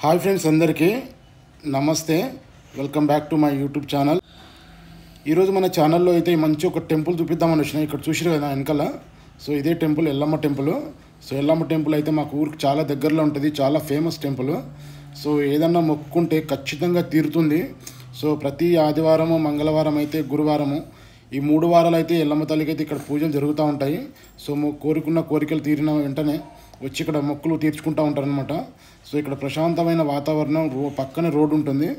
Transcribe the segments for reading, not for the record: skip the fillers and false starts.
Hi friends, అందరికీ నమస్తే. Welcome back to my YouTube channel. ఈరోజు మన ఛానల్లో అయితే మంచి ఒక టెంపుల్ చూపిద్దామని వచ్చిన. ఇక్కడ చూసిరు కదా వెనకాల. సో ఇదే temple, Yellamma temple. So Yellamma temple అయితే మాకు ఊరికి చాలా దగ్గరలో ఉంటుంది, చాలా ఫేమస్ టెంపుల్. సో ఏదన్నా మొక్కుకుంటే ఖచ్చితంగా తీరుతుంది. సో ప్రతి ఆదివారము, మంగళవారం అయితే గురువారము, ఈ 3 వారాలు అయితే ఎల్లమ్మ తల్లికి అయితే ఇక్కడ పూజలు జరుగుతూ ఉంటాయి. సో కోరుకున్న కోరికలు తీరిన వెంటనే వచ్చి ఇక్కడ మొక్కులు తీర్చుకుంటూ ఉంటారనమాట. సో ఇక్కడ ప్రశాంతమైన వాతావరణం, పక్కనే రోడ్డు ఉంటుంది.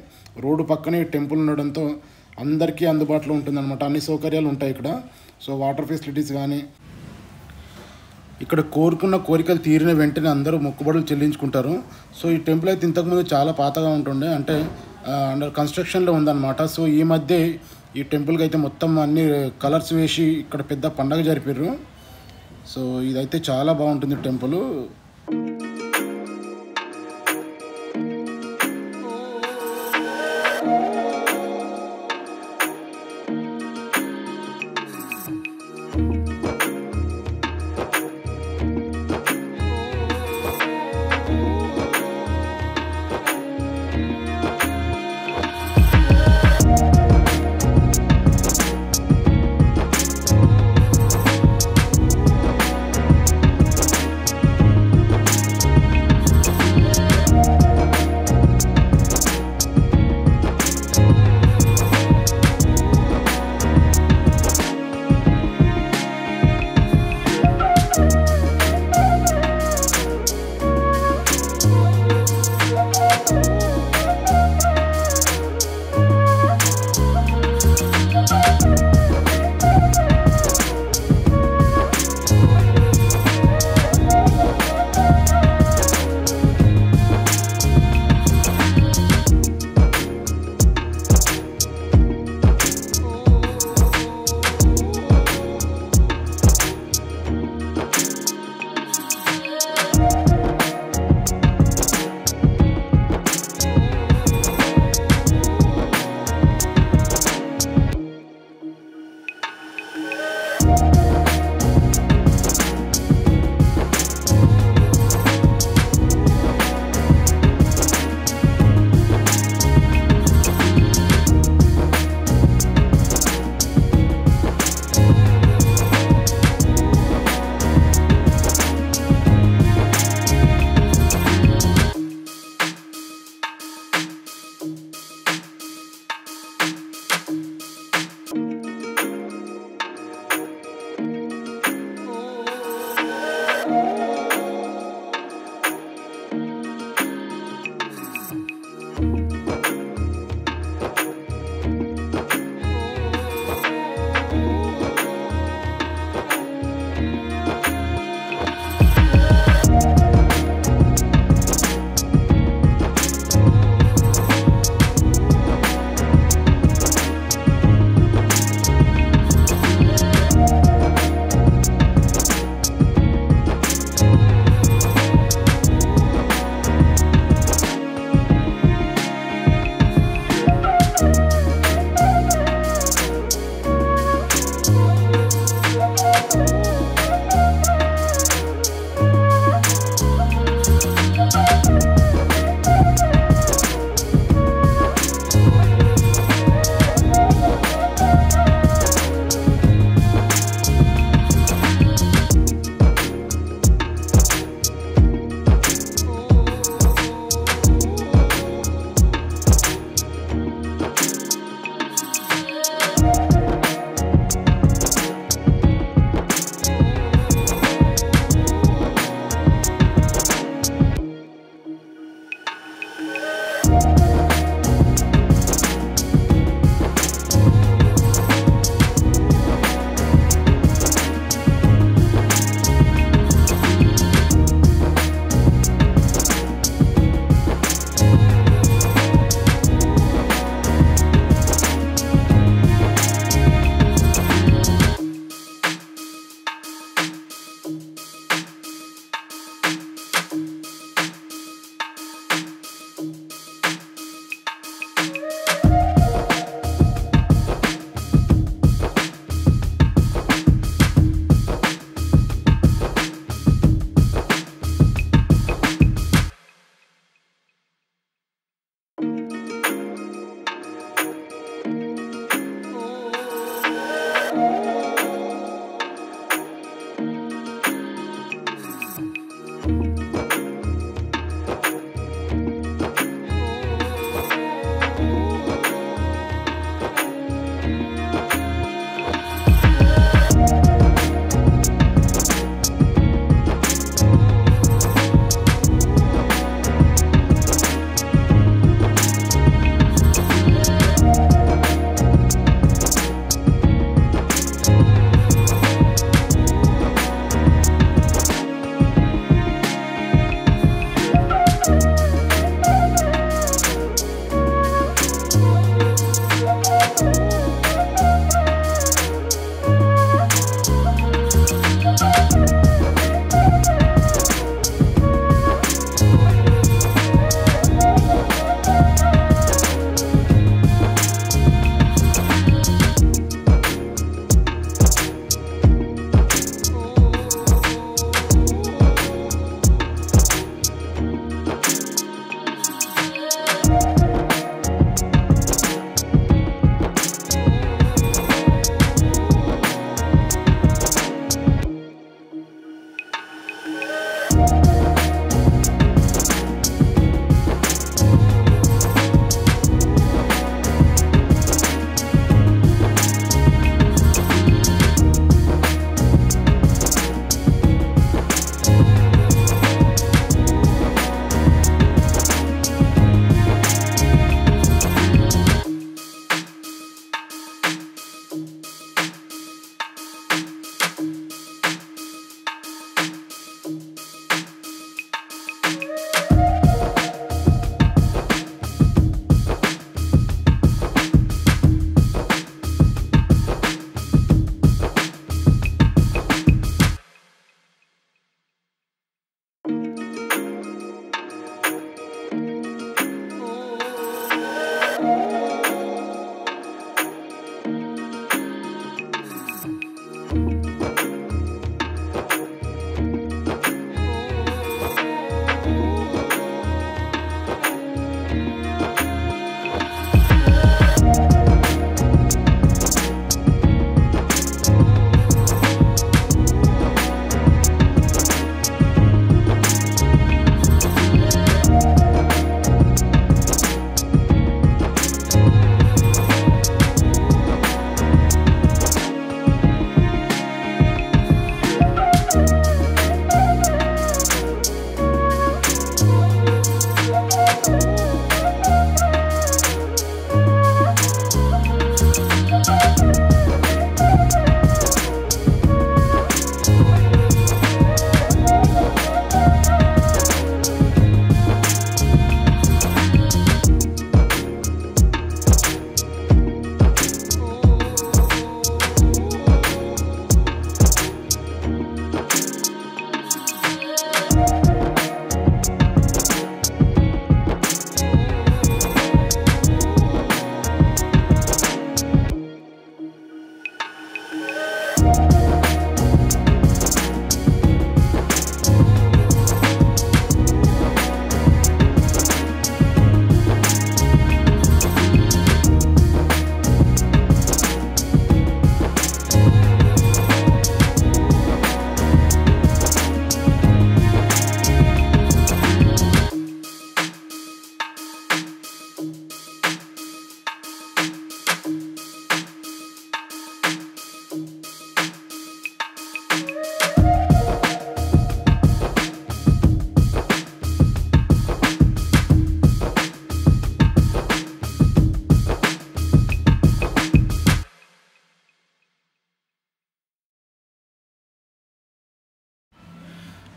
రోడ్డు పక్కనే టెంపుల్ ఉండడంతో అందరికీ అందుబాటులో ఉంటుందన్నమాట. అన్ని సౌకర్యాలు ఉంటాయి ఇక్కడ. సో వాటర్ ఫెసిలిటీస్ కానీ, ఇక్కడ కోరుకున్న కోరికలు తీరిన వెంటనే అందరూ మొక్కుబడులు చెల్లించుకుంటారు. సో ఈ టెంపుల్ అయితే ఇంతకుముందు చాలా పాతగా ఉంటుండే, అంటే అండర్ కన్స్ట్రక్షన్లో ఉందన్నమాట. సో ఈ మధ్య ఈ టెంపుల్కి అయితే మొత్తం అన్ని కలర్స్ వేసి ఇక్కడ పెద్ద పండగ జరిపారు. సో ఇదైతే చాలా బాగుంటుంది టెంపుల్.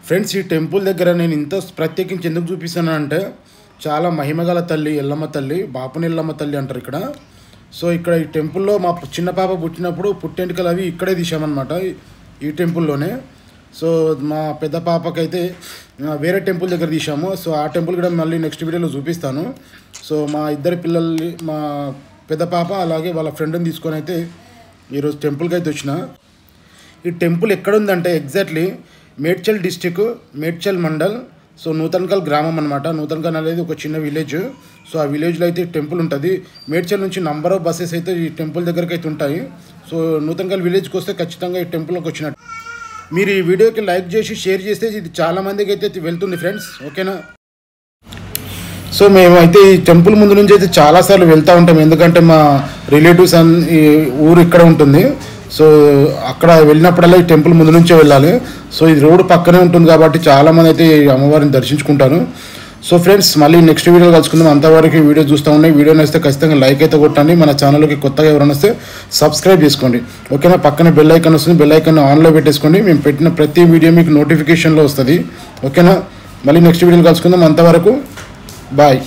ఫ్రెండ్స్, ఈ టెంపుల్ దగ్గర నేను ఇంత ప్రత్యేకించి ఎందుకు చూపిస్తాను అంటే, చాలా మహిమగల తల్లి ఎల్లమ్మ తల్లి, బాపుని ఎల్లమ్మ తల్లి అంటారు ఇక్కడ. సో ఇక్కడ ఈ టెంపుల్లో మా చిన్న పాప పుట్టినప్పుడు పుట్టెంటుకలు అవి ఇక్కడే తీసామన్నమాట, ఈ టెంపుల్లోనే. సో మా పెద్ద పాపకైతే వేరే టెంపుల్ దగ్గర తీసాము. సో ఆ టెంపుల్ కూడా మళ్ళీ నెక్స్ట్ వీడియోలో చూపిస్తాను. సో మా ఇద్దరి పిల్లల్ని, మా పెద్ద పాప అలాగే వాళ్ళ ఫ్రెండ్ని తీసుకొని అయితే ఈరోజు టెంపుల్కి అయితే వచ్చిన. ఈ టెంపుల్ ఎక్కడుందంటే exactly Medchal district, Medchal mandal, so Nutankal గ్రామం అనమాట. నూతన్కల్ అనేది ఒక చిన్న విలేజ్. సో ఆ విలేజ్లో అయితే టెంపుల్ ఉంటుంది. మేడ్చల్ నుంచి నంబర్ ఆఫ్ బస్సెస్ అయితే ఈ టెంపుల్ దగ్గరికి అయితే ఉంటాయి. సో నూతన్కల్ విలేజ్కి వస్తే ఖచ్చితంగా ఈ టెంపుల్కి వచ్చినట్టు. మీరు ఈ వీడియోకి లైక్ చేసి షేర్ చేస్తే ఇది చాలామందికి అయితే వెళ్తుంది ఫ్రెండ్స్, ఓకేనా. సో మేమైతే ఈ టెంపుల్ ముందు నుంచి అయితే చాలాసార్లు వెళ్తూ ఉంటాం, ఎందుకంటే మా రిలేటివ్స్ ఈ ఊరు ఇక్కడ ఉంటుంది. సో అక్కడ వెళ్ళినప్పుడల్లా ఈ టెంపుల్ ముందు నుంచే వెళ్ళాలి. సో ఇది రోడ్డు పక్కనే ఉంటుంది కాబట్టి చాలామంది అయితే అమ్మవారిని దర్శించుకుంటారు. సో ఫ్రెండ్స్, మళ్ళీ నెక్స్ట్ వీడియో కలుసుకుందాం. అంతవరకు వీడియో చూస్తూ ఉన్నాయి. వీడియో నచ్చితే ఖచ్చితంగా లైక్ అయితే కొట్టండి. మన ఛానల్కి కొత్తగా ఎవరైనా వస్తే సబ్స్క్రైబ్ చేసుకోండి, ఓకేనా. పక్కన బెల్ ఐకాన్ వస్తుంది, బెల్ ఐకాన్ ఆన్లో పెట్టేసుకోండి. మేము పెట్టిన ప్రతి వీడియో మీకు నోటిఫికేషన్లో వస్తుంది, ఓకేనా. మళ్ళీ నెక్స్ట్ వీడియోలో కలుసుకుందాం. అంతవరకు బాయ్.